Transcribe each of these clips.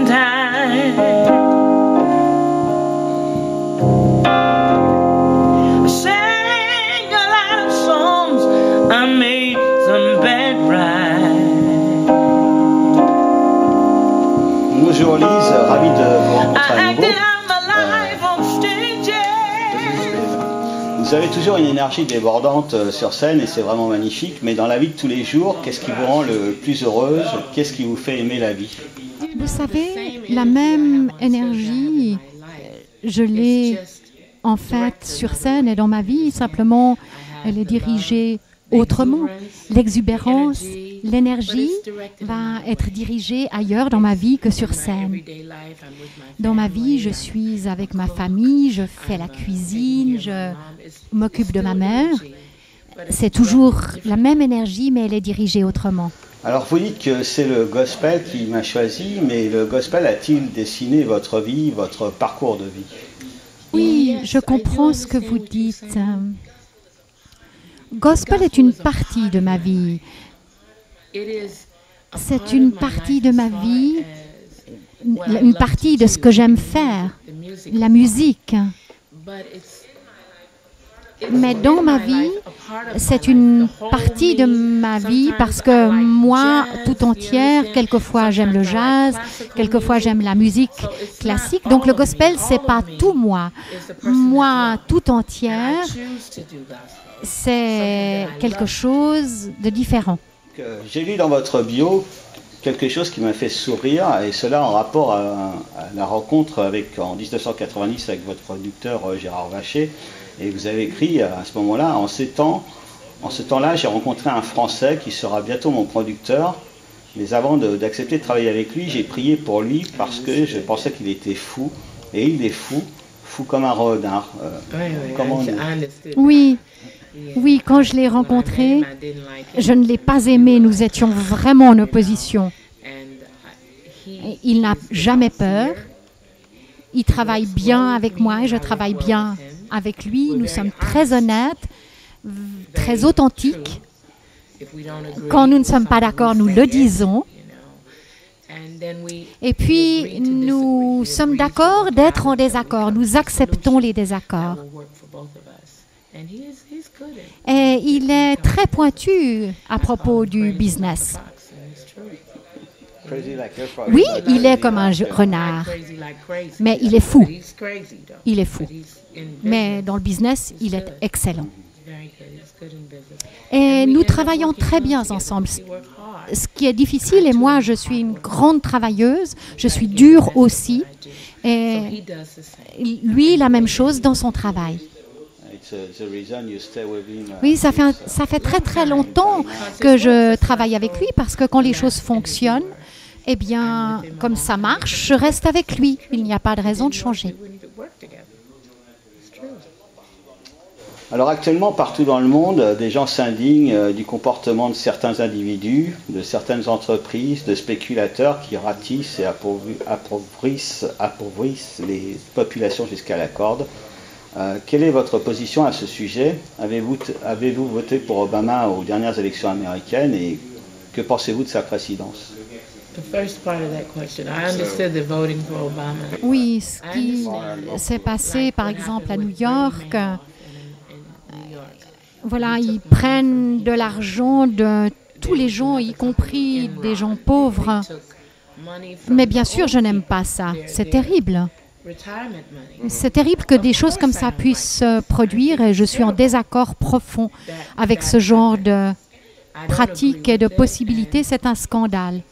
in time. I sang a lot of songs, I made some bad rhymes. Bonjour Lise, ravi de vous rencontrer à nouveau. Vous avez toujours une énergie débordante sur scène et c'est vraiment magnifique, mais dans la vie de tous les jours, qu'est-ce qui vous rend le plus heureuse? Qu'est-ce qui vous fait aimer la vie? Vous savez, la même énergie, je l'ai en fait sur scène et dans ma vie, simplement elle est dirigée autrement. L'exubérance, l'énergie va être dirigée ailleurs dans ma vie que sur scène. Dans ma vie, je suis avec ma famille, je fais la cuisine, je m'occupe de ma mère. C'est toujours la même énergie, mais elle est dirigée autrement. Alors vous dites que c'est le gospel qui m'a choisi, mais le gospel a-t-il dessiné votre vie, votre parcours de vie? Oui, je comprends ce que vous dites. Gospel est une partie de ma vie. C'est une partie de ma vie, une partie de ce que j'aime faire, la musique. Mais dans ma vie, c'est une partie de ma vie parce que moi, tout entière, quelquefois j'aime le jazz, quelquefois j'aime la musique classique. Donc le gospel, c'est pas tout moi. Moi, tout entière, c'est quelque chose de différent. J'ai lu dans votre bio quelque chose qui m'a fait sourire, et cela en rapport à la rencontre en 1990 avec votre producteur Gérard Vacher. Et vous avez écrit à ce moment-là, en ce temps-là, j'ai rencontré un Français qui sera bientôt mon producteur, mais avant d'accepter de travailler avec lui, j'ai prié pour lui parce que je pensais qu'il était fou, et il est fou comme un renard. Oui. Oui, quand je l'ai rencontré, je ne l'ai pas aimé. Nous étions vraiment en opposition. Il n'a jamais peur. Il travaille bien avec moi et je travaille bien avec lui. Nous sommes très honnêtes, très authentiques. Quand nous ne sommes pas d'accord, nous le disons. Et puis, nous sommes d'accord d'être en désaccord. Nous acceptons les désaccords. Et il est très pointu à propos du business. Oui, il est comme un renard, mais il est fou. Il est fou. Mais dans le business, il est excellent. Et nous travaillons très bien ensemble. Ce qui est difficile, et moi, je suis une grande travailleuse, je suis dure aussi. Et lui, la même chose dans son travail. Oui, ça fait très très longtemps que je travaille avec lui parce que quand les choses fonctionnent, eh bien, comme ça marche, je reste avec lui. Il n'y a pas de raison de changer. Alors actuellement, partout dans le monde, des gens s'indignent du comportement de certains individus, de certaines entreprises, de spéculateurs qui ratissent et appauvrissent les populations jusqu'à la corde. Quelle est votre position à ce sujet? Avez-vous voté pour Obama aux dernières élections américaines et que pensez-vous de sa présidence? Oui, ce qui s'est passé par exemple à New York, voilà, ils prennent de l'argent de tous les gens, y compris des gens pauvres. Mais bien sûr, je n'aime pas ça. C'est terrible. C'est terrible que des choses comme ça puissent se produire et je suis en désaccord profond avec ce genre de pratiques et de possibilités. C'est un scandale.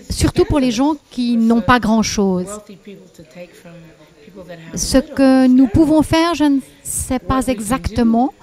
Surtout pour les gens qui n'ont pas grand-chose. Ce que nous pouvons faire, je ne sais pas exactement,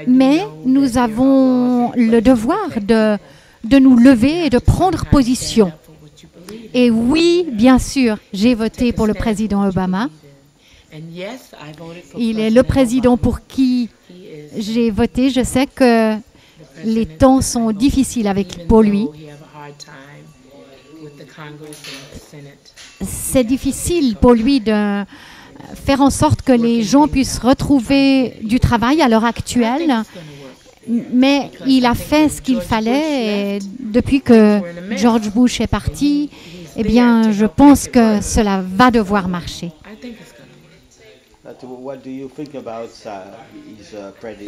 mais nous avons le devoir de nous lever et de prendre position. Et oui, bien sûr, j'ai voté pour le président Obama. Il est le président pour qui j'ai voté. Je sais que les temps sont difficiles pour lui. C'est difficile pour lui de faire en sorte que les gens puissent retrouver du travail à l'heure actuelle. Mais il a fait ce qu'il fallait et depuis que George Bush est parti, eh bien, je pense que cela va devoir marcher.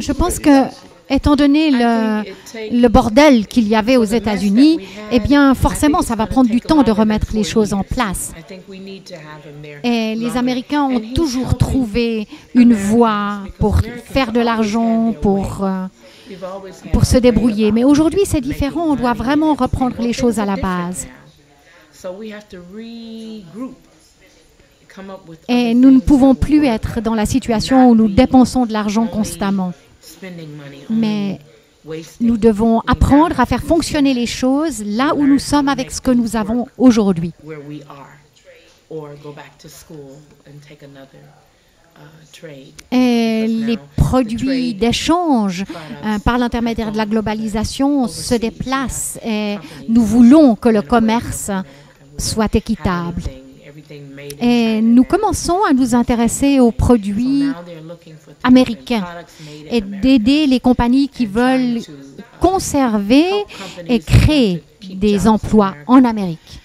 Je pense que, étant donné le bordel qu'il y avait aux États-Unis, eh bien, forcément, ça va prendre du temps de remettre les choses en place. Et les Américains ont toujours trouvé une voie pour faire de l'argent, pour se débrouiller. Mais aujourd'hui, c'est différent. On doit vraiment reprendre les choses à la base. Et nous ne pouvons plus être dans la situation où nous dépensons de l'argent constamment. Mais nous devons apprendre à faire fonctionner les choses là où nous sommes avec ce que nous avons aujourd'hui. Et les produits d'échange par l'intermédiaire de la globalisation se déplacent et nous voulons que le commerce soit équitable. Et nous commençons à nous intéresser aux produits américains et d'aider les compagnies qui veulent conserver et créer des emplois en Amérique.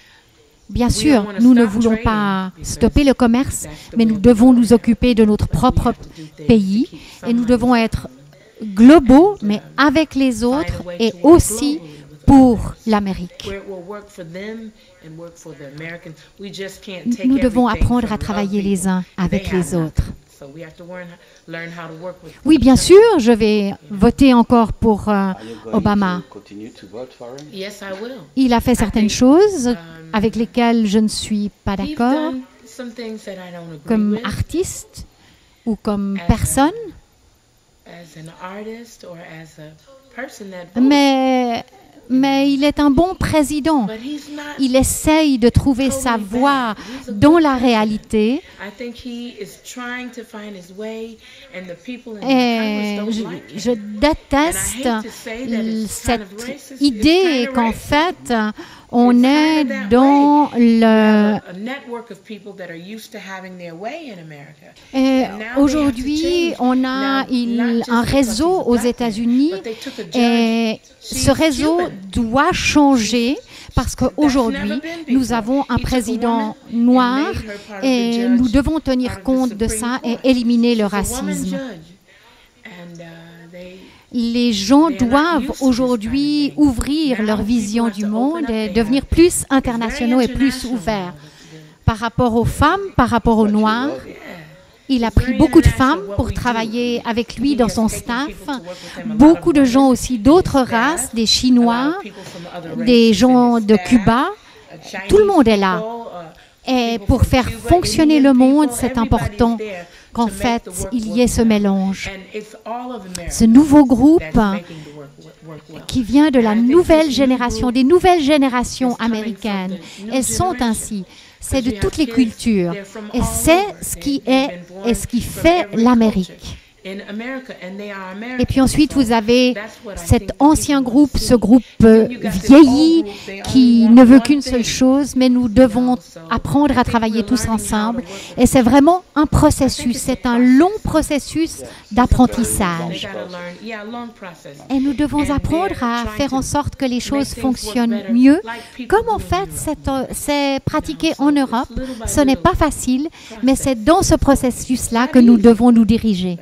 Bien sûr, nous ne voulons pas stopper le commerce, mais nous devons nous occuper de notre propre pays et nous devons être globaux, mais avec les autres et aussi pour l'Amérique. Nous devons apprendre à travailler les uns avec les autres. Oui, bien sûr, je vais voter encore pour Obama. Il a fait certaines choses avec lesquelles je ne suis pas d'accord, comme artiste ou comme personne. Mais il est un bon président. Il essaye de trouver sa voie dans la réalité. Et je déteste cette idée qu'en fait, on est dans aujourd'hui, on a un réseau aux États-Unis et ce réseau doit changer parce qu'aujourd'hui, nous avons un président noir et nous devons tenir compte de ça et éliminer le racisme. Les gens doivent aujourd'hui ouvrir leur vision du monde et devenir plus internationaux et plus ouverts. Par rapport aux femmes, par rapport aux Noirs, il a pris beaucoup de femmes pour travailler avec lui dans son staff. Beaucoup de gens aussi d'autres races, des Chinois, des gens de Cuba. Tout le monde est là. Et pour faire fonctionner le monde, c'est important qu'en fait, il y ait ce mélange. Ce nouveau groupe qui vient de la nouvelle génération, des nouvelles générations américaines, elles sont ainsi. C'est de toutes les cultures. Et c'est ce qui est et ce qui fait l'Amérique. Et puis ensuite, vous avez cet ancien groupe, ce groupe vieilli qui ne veut qu'une seule chose, mais nous devons apprendre à travailler tous ensemble. Et c'est vraiment un processus, c'est un long processus d'apprentissage. Et nous devons apprendre à faire en sorte que les choses fonctionnent mieux. Comme en fait, c'est pratiqué en Europe, ce n'est pas facile, mais c'est dans ce processus-là que nous devons nous diriger.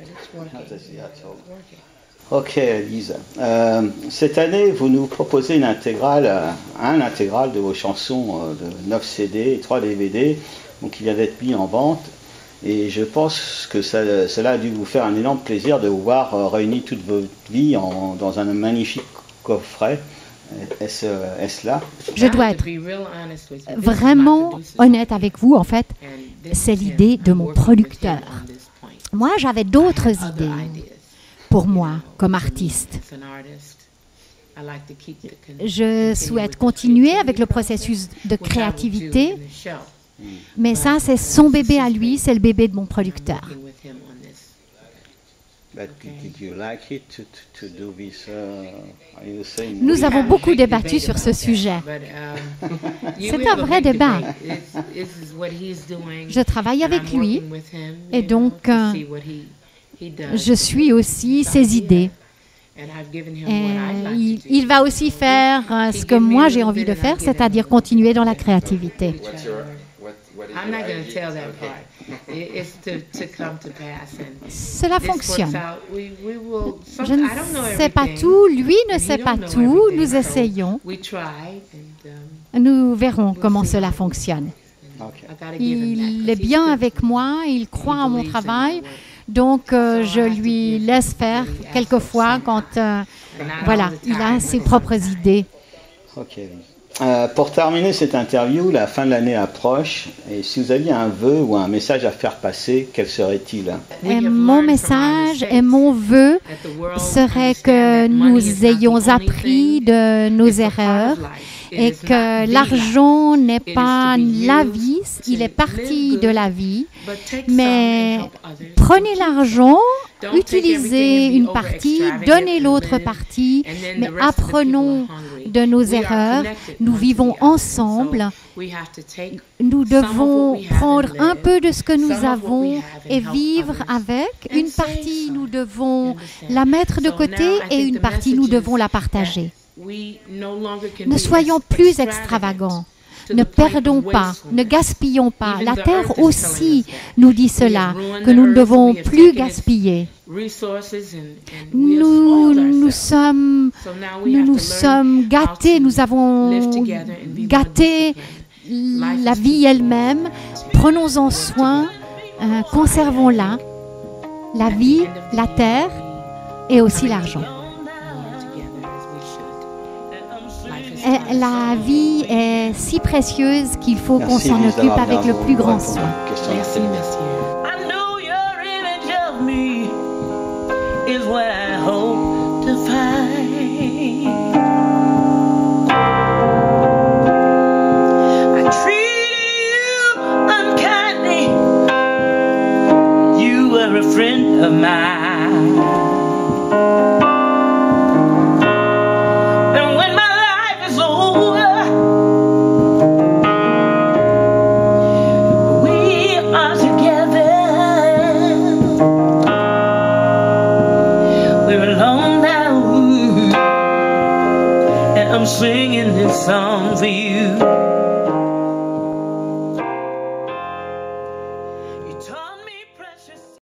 Ok, Lisa. Cette année, vous nous proposez un intégral de vos chansons de 9 CD et 3 DVD, donc qui vient d'être mis en vente. Et je pense que cela a dû vous faire un énorme plaisir de vous voir réunir toute votre vie dans un magnifique coffret. Est-ce là? Je dois être vraiment honnête avec vous. En fait, c'est l'idée de mon producteur. Moi, j'avais d'autres idées pour moi comme artiste. Je souhaite continuer avec le processus de créativité, mais ça, c'est son bébé à lui, c'est le bébé de mon producteur. Nous avons beaucoup débattu sur ce sujet. C'est un vrai débat. Je travaille avec lui et donc je suis aussi ses idées. Et il va aussi faire ce que moi j'ai envie de faire, c'est-à-dire continuer dans la créativité. Cela fonctionne. Je ne sais pas tout, lui ne sait pas tout, nous essayons. Nous verrons comment cela fonctionne. Il est bien avec moi, il croit en mon travail, donc je lui laisse faire quelquefois quand voilà, il a ses propres idées. Ok. Pour terminer cette interview, la fin de l'année approche, et si vous aviez un vœu ou un message à faire passer, quel serait-il? Mon message et mon vœu serait que nous ayons appris de nos erreurs et que l'argent n'est pas la vie, il est partie de la vie, mais prenez l'argent, utilisez une partie, donnez l'autre partie, mais apprenons de nos erreurs, nous vivons ensemble, nous devons prendre un peu de ce que nous avons et vivre avec, une partie nous devons la mettre de côté et une partie nous devons la partager. Ne soyons plus extravagants, ne perdons pas, ne gaspillons pas. La terre aussi nous dit cela, que nous ne devons plus gaspiller. Nous sommes gâtés, nous avons gâté la vie elle-même. Prenons-en soin, conservons-la, la vie, la terre et aussi l'argent. La vie est si précieuse qu'il faut qu'on s'en occupe avec le plus grand soin. Merci, monsieur. I know your image of me is what I hope to find. I treat you unkindly. You were a friend of mine. I'm singing this song for you.